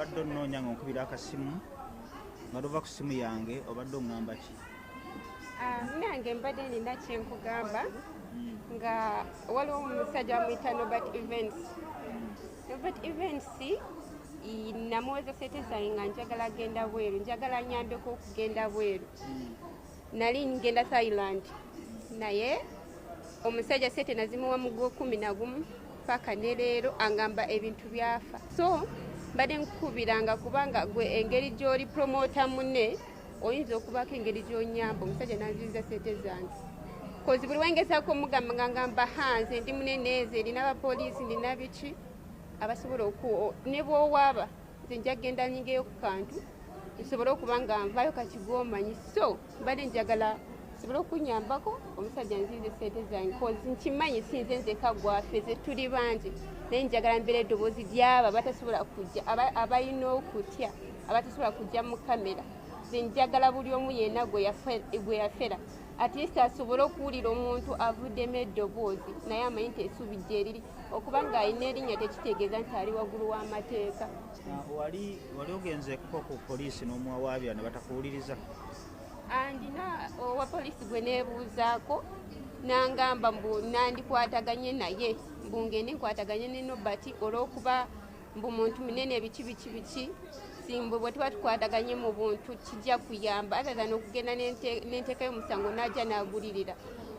obadde onnoonya ng'onkubira akasimu nga tova ku simu yange obadde oŋŋamba ki? Nange mbadde nina kyenkugamba nga waliwo omusajja bamuyita Nobat Events. Nobat Events namuweza sente zange nga njagala agenda bweru, njagala nyambeko okugenda bweru. Nali ngenda Thailand naye omusajja sente nazimuwa mu Gwokumi paka ne leero angamba ebintu byafa. So mbadde nkukubiranga kubanga gwe engeri gy'oli promota munne oyinza okubaako engeri gy'onyamba. Omusajja nanziza sente zange kozi buli wengezaako omugamba ngamba hanze ndi muneneeze erina abapoliisi ndina biki abasobola ne bw'owaaba nze nja kgenda nyingeyo ku kantu nsobole okuba nga nvaayo kati gw'omanyi. So mbadde njagala sobole okunyambako omusajja nzize sente zange kozi nkimanyi sinze nzeka gwaffe ze tuli bangi naye njagala mbeera eddoboozi ly'abo abatasobola kujja abalina okutya abatasobola kujja mu kamera. Nze njagala buli omu yenna gwe yafera at least asobole okuwulira omuntu avuddemu eddoboozi naye amanyi nti essuubi gye riri okuba ng'alina erinnya tekitegeeza nti ali waggulu w'amateeka. Wali ogenzeeko ku poliisi n'omuwawaabira ne batakuwuliriza? Ndina owa poliisi gwe neebuuzaako n'angamba mbu nandikwataganye naye mbu ngende nkwataganye ne Nobat olw'okuba mbu muntu munene biki simbu bwe tuba tukwataganye mu buntu kijja kuyamba other than okugenda n'enteekayo omusango n'ajja n'agulirira.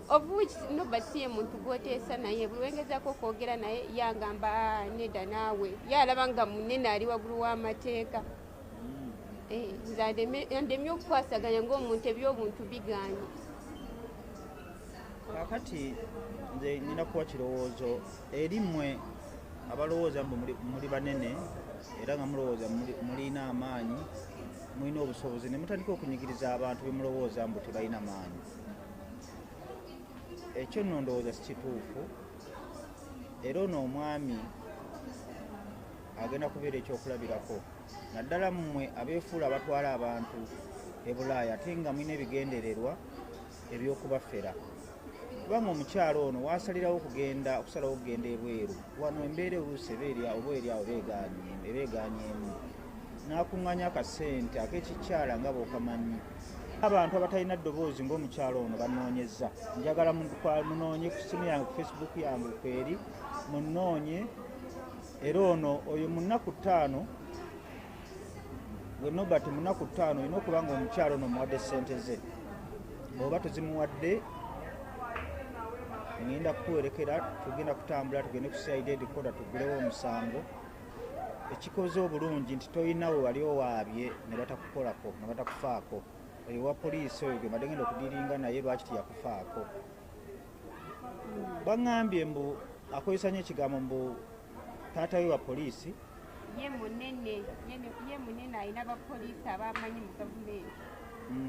Of which Nobat ye muntu gw'oteesa naye buli wengezaako okwogera naye yangamba nedda naawe yalaba nga munene ali waggulu w'amateeka. Ndemye okukwasaganya ng'omuntu eby'obuntu biganye. Kakati nze nina kuwa kirowoozo eri mmwe abalowooza mbu muli banene era nga mulowooza mulina amaanyi mulina obusobozi ne mutandika okunyigiriza abantu be mulowooza mbu tebalina maanyi. Ekyo nno ndowooza si kituufu era ono omwami agenda kubeera ekyokulabirako naddala mmwe abeefuula abatwala abantu e Bulaaya ate nga mulina ebigendererwa eby'okubafera. Kubanga omukyalo ono waasalirawo okusalawo okugenda ebweru wano embeera oluusi oba eri awo beegaanyeemu n'akuŋŋanya akasente ak'ekikyala nga bw'okamanyi. Abantu abatalina ddoboozi ng'omukyalo ono banoonyezza. Njagala munoonye ku simu yange ku Facebook yange kweri munoonye era ono oyo mu nnaku 5 gwe Nobat mu nnaku 5 olina okuba nga omukyalo ono muwadde ssente ze oba tozimuwadde ngenda kuwerekera tugenda kutambula tugende ku CID headquarter tugulewo omusango. Ekikoze obulungi nti toyina we wali owaabye ne batakukolako ne batakufaako. Oyo wa poliisi oyo gwe mbadde ngenda okudiringa naye lwaki teyakufaako. Baŋŋambye mbu akozesa nnyo ekigambo mbu taata we wa poliisi ye munene alina abapoliisi abamanyi mu gavumenti.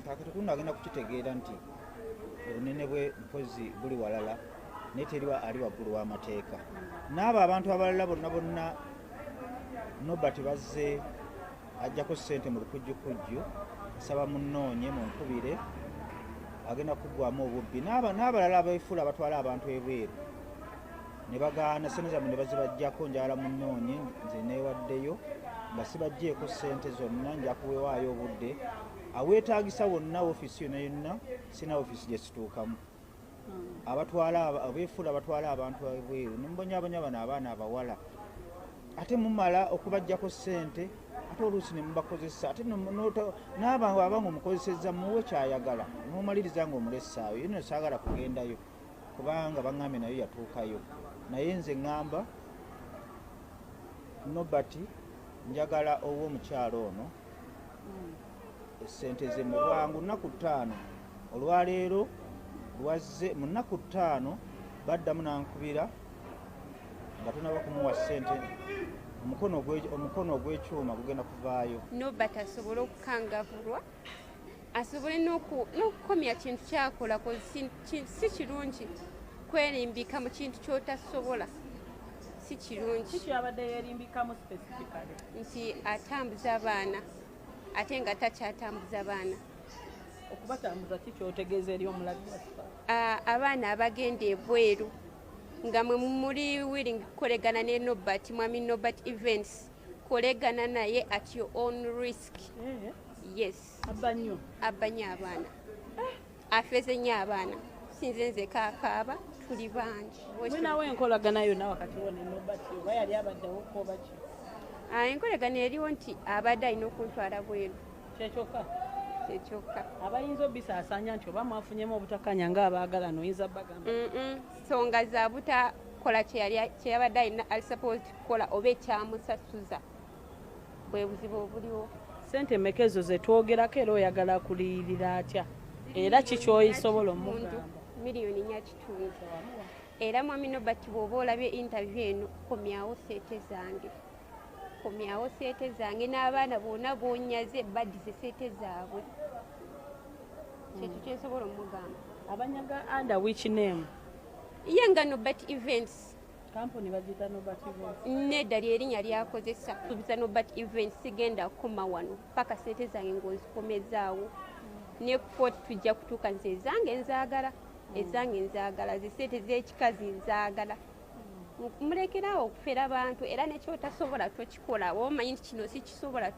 Kakati kuno agenda kukitegeera nti obunene bwe mpozi buli walala naye teri ali waggulu w'amateeka. N'abo abantu abalala bonna Nobat bazze ajjako ssente mu lukujjukujju asaba munoonye munkubire agenda kuggwamu obubbi. N'abalala abeefuula abatwala abantu ebweru ne bagaana ssente zammwe ne bazibajjako njagala munoonye nze neewaddeyo nga sibajjeeko ssente zonna nja kuwewaayo obudde aweetaagisa wonna ofiisi yonna yonna sina ofiisi gye situukamu. Abeefuula abatwala abantu ebweru ne mubonyaabonya bano abaana abawala ate mumala okubajjako ssente ate oluusi ne mubakozesa ate n'abantu abanga omukozesezza muwe kyayagala n'omaliriza nga omulesaayo. Yino saagala kugendayo kubanga baŋŋambye nayo yatuukayo naye nze ŋŋamba Nobat njagala ow'omukyalo ono essente ze mu bwangu nnaku 5 olwaleero lwazze mu nnaku 5 baddamu nankubira nga tunaba kumuwa ssente omukono ogw'ekyuma gugenda kuvaayo. Nobat asobole okukangavulwa asobole n'okukomya kintu kyakola si kirungi kwerimbika mu kintu ky'otasobola si kirungi. Kiki abadde yeerimbikamu specifically? Nti atambuza abaana ate nga takyatambuza baana. Okubatambuza kikyotegeeza eri omulabi waffe? Abaana abagenda ebweru nga mwe muri willing kukolegana ne Nobat mwami Nobat Events kolegana naye at your own risk. Yes. Abba nnyo abaana. Afeze nnyo abaana. Sinze nze kaakaaba tuli bangi. Nawe enkolagana yonna wakati wo ne Nobat oba yali abaddewo ko baki? Enkolagana eriwo nti abadde alina okuntwala bweru. Kyekyoka? Kyekyoka. Abayinza obisaasaanya nti oba mwafunyemu obutakanya ng'abaagalana oyinza bagamba? Nsonga za butakola kyeyabadde alina alisupposed kukola oba ekyamusasuza bwe buzibu obuliwo. Ssente mmeka ezo ze twogerako era oyagala kuliyirira atya? Era kikyoyisobola omugamba? Miliyoni 4.5. Era mwami Nobat bw'oba olabye interview eno komyawo sente zange. Komyawo sente zange n'abaana bonna bonyaze baddize sente zaabwe. Kyekyo kyensobola omugamba. Abanyaga under which name? Ye nga Nobat Events. Kampuni bagiyita Nobat Events. Nedda ly'erinnya lyakozesa tubiza Nobat Events sigenda kukoma wano paka sente zange ng'ozikomezaawo. Ne court tujja kutuuka nze ezange nzaagala. Ezange nzaagala zisente z'ekikazi nzaagala. Mulekerawo okufera abantu era nekyotasobola tokikola. Womanyi nti kino sikisobola